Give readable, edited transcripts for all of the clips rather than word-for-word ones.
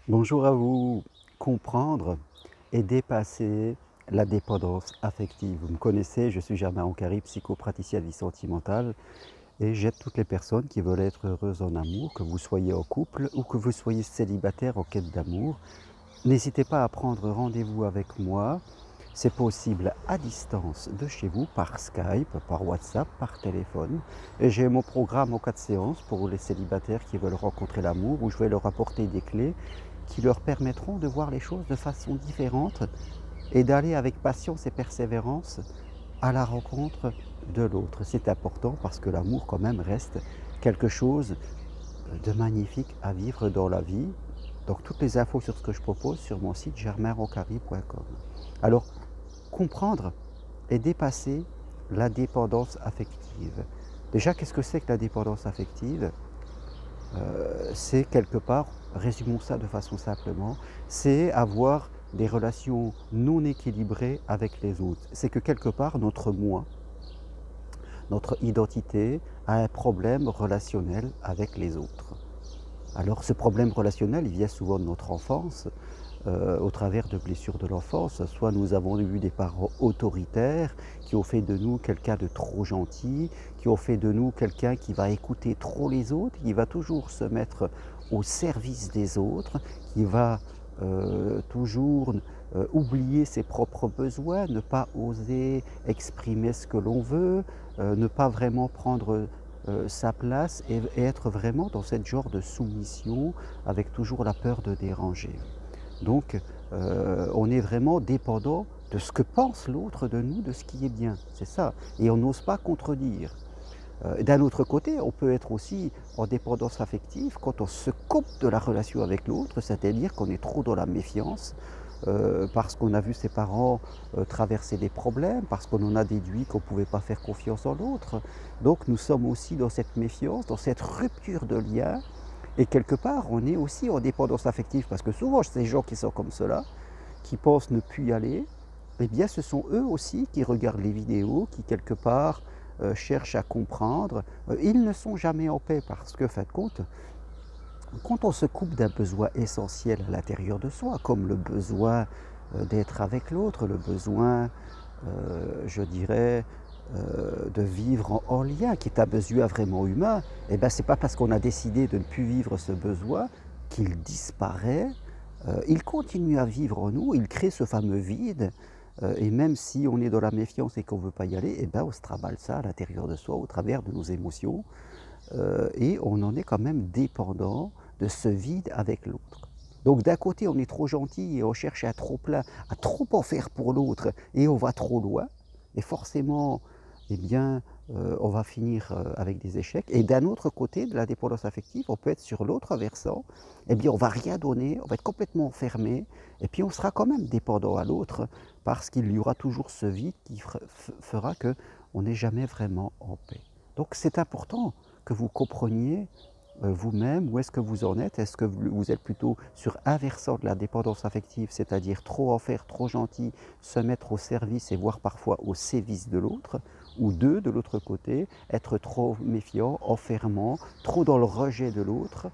Bonjour à vous. Comprendre et dépasser la dépendance affective. Vous me connaissez, je suis Germain Oncari, psychopraticien de vie sentimentale et j'aide toutes les personnes qui veulent être heureuses en amour, que vous soyez en couple ou que vous soyez célibataire en quête d'amour. N'hésitez pas à prendre rendez-vous avec moi. C'est possible à distance de chez vous, par Skype, par WhatsApp, par téléphone. Et j'ai mon programme en 4 séances pour les célibataires qui veulent rencontrer l'amour, où je vais leur apporter des clés qui leur permettront de voir les choses de façon différente et d'aller avec patience et persévérance à la rencontre de l'autre. C'est important parce que l'amour quand même reste quelque chose de magnifique à vivre dans la vie. Donc toutes les infos sur ce que je propose sur mon site germainroncari.com. Alors, comprendre et dépasser la dépendance affective. Déjà, qu'est-ce que c'est que la dépendance affective? C'est quelque part, résumons ça de façon simplement, c'est avoir des relations non équilibrées avec les autres. C'est que quelque part, notre moi, notre identité a un problème relationnel avec les autres. Alors ce problème relationnel, il vient souvent de notre enfance, au travers de blessures de l'enfance. Soit nous avons eu des parents autoritaires qui ont fait de nous quelqu'un de trop gentil, qui ont fait de nous quelqu'un qui va écouter trop les autres, qui va toujours se mettre au service des autres, qui va toujours oublier ses propres besoins, ne pas oser exprimer ce que l'on veut, ne pas vraiment prendre sa place et être vraiment dans cette genre de soumission avec toujours la peur de déranger. Donc, on est vraiment dépendant de ce que pense l'autre de nous, de ce qui est bien, c'est ça. Et on n'ose pas contredire. D'un autre côté, on peut être aussi en dépendance affective quand on se coupe de la relation avec l'autre, c'est-à-dire qu'on est trop dans la méfiance, parce qu'on a vu ses parents traverser des problèmes, parce qu'on en a déduit qu'on ne pouvait pas faire confiance en l'autre. Donc nous sommes aussi dans cette méfiance, dans cette rupture de lien, et quelque part, on est aussi en dépendance affective, parce que souvent, ces gens qui sont comme cela, qui pensent ne plus y aller, eh bien, ce sont eux aussi qui regardent les vidéos, qui quelque part cherchent à comprendre. Ils ne sont jamais en paix, parce que, fin de compte, quand on se coupe d'un besoin essentiel à l'intérieur de soi, comme le besoin d'être avec l'autre, le besoin, je dirais, de vivre en lien, qui est un besoin vraiment humain, et ben, c'est pas parce qu'on a décidé de ne plus vivre ce besoin qu'il disparaît. Il continue à vivre en nous, il crée ce fameux vide, et même si on est dans la méfiance et qu'on ne veut pas y aller, et ben, on se travaille ça à l'intérieur de soi, au travers de nos émotions, et on en est quand même dépendant de ce vide avec l'autre. Donc d'un côté, on est trop gentil et on cherche à trop plein, à trop en faire pour l'autre, et on va trop loin, et forcément, eh bien, on va finir avec des échecs. Et d'un autre côté, de la dépendance affective, on peut être sur l'autre versant, eh bien, on va rien donner, on va être complètement enfermé, et puis on sera quand même dépendant à l'autre, parce qu'il y aura toujours ce vide qui fera qu'on n'est jamais vraiment en paix. Donc c'est important que vous compreniez vous-même où est-ce que vous en êtes. Est-ce que vous êtes plutôt sur un versant de la dépendance affective, c'est-à-dire trop en faire, trop gentil, se mettre au service et voire parfois au sévice de l'autre, ou deux, de l'autre côté, être trop méfiant, enfermant, trop dans le rejet de l'autre,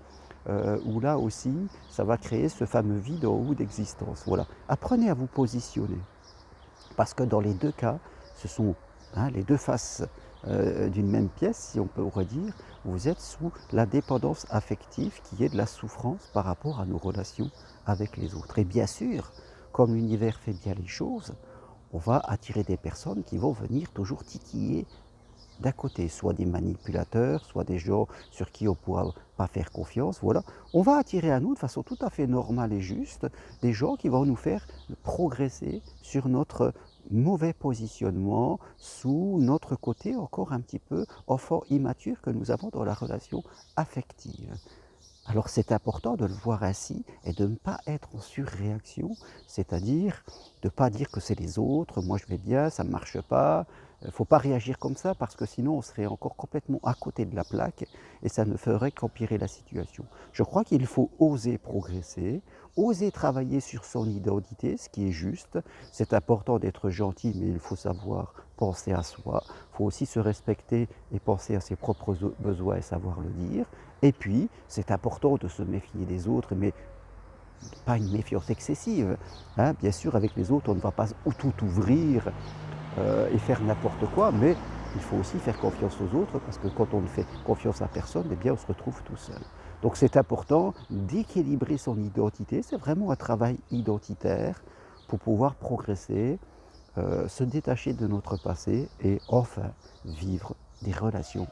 où là aussi, ça va créer ce fameux vide en haut d'existence. Voilà. Apprenez à vous positionner. Parce que dans les deux cas, ce sont les deux faces d'une même pièce, si on pourrait dire. Vous êtes sous la dépendance affective qui est de la souffrance par rapport à nos relations avec les autres. Et bien sûr, comme l'univers fait bien les choses, on va attirer des personnes qui vont venir toujours titiller d'un côté, soit des manipulateurs, soit des gens sur qui on ne pourra pas faire confiance, voilà. On va attirer à nous de façon tout à fait normale et juste des gens qui vont nous faire progresser sur notre mauvais positionnement, sous notre côté encore un petit peu enfant immature que nous avons dans la relation affective. Alors c'est important de le voir ainsi et de ne pas être en surréaction, c'est-à-dire de ne pas dire que c'est les autres, moi je vais bien, ça ne marche pas. Il ne faut pas réagir comme ça parce que sinon on serait encore complètement à côté de la plaque et ça ne ferait qu'empirer la situation. Je crois qu'il faut oser progresser, oser travailler sur son identité, ce qui est juste. C'est important d'être gentil, mais il faut savoir penser à soi. Il faut aussi se respecter et penser à ses propres besoins et savoir le dire. Et puis, c'est important de se méfier des autres, mais pas une méfiance excessive, hein. Bien sûr, avec les autres, on ne va pas tout ouvrir et faire n'importe quoi, mais il faut aussi faire confiance aux autres parce que quand on ne fait confiance à personne, eh bien, on se retrouve tout seul. Donc c'est important d'équilibrer son identité, c'est vraiment un travail identitaire pour pouvoir progresser, se détacher de notre passé et enfin vivre des relations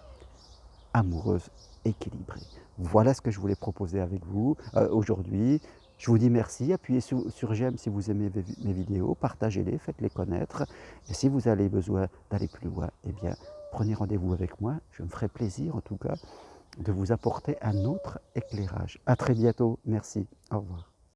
amoureuses équilibrées. Voilà ce que je voulais proposer avec vous aujourd'hui. Je vous dis merci, appuyez sur j'aime si vous aimez mes vidéos, partagez-les, faites-les connaître. Et si vous avez besoin d'aller plus loin, eh bien, prenez rendez-vous avec moi. Je me ferai plaisir en tout cas de vous apporter un autre éclairage. À très bientôt. Merci. Au revoir.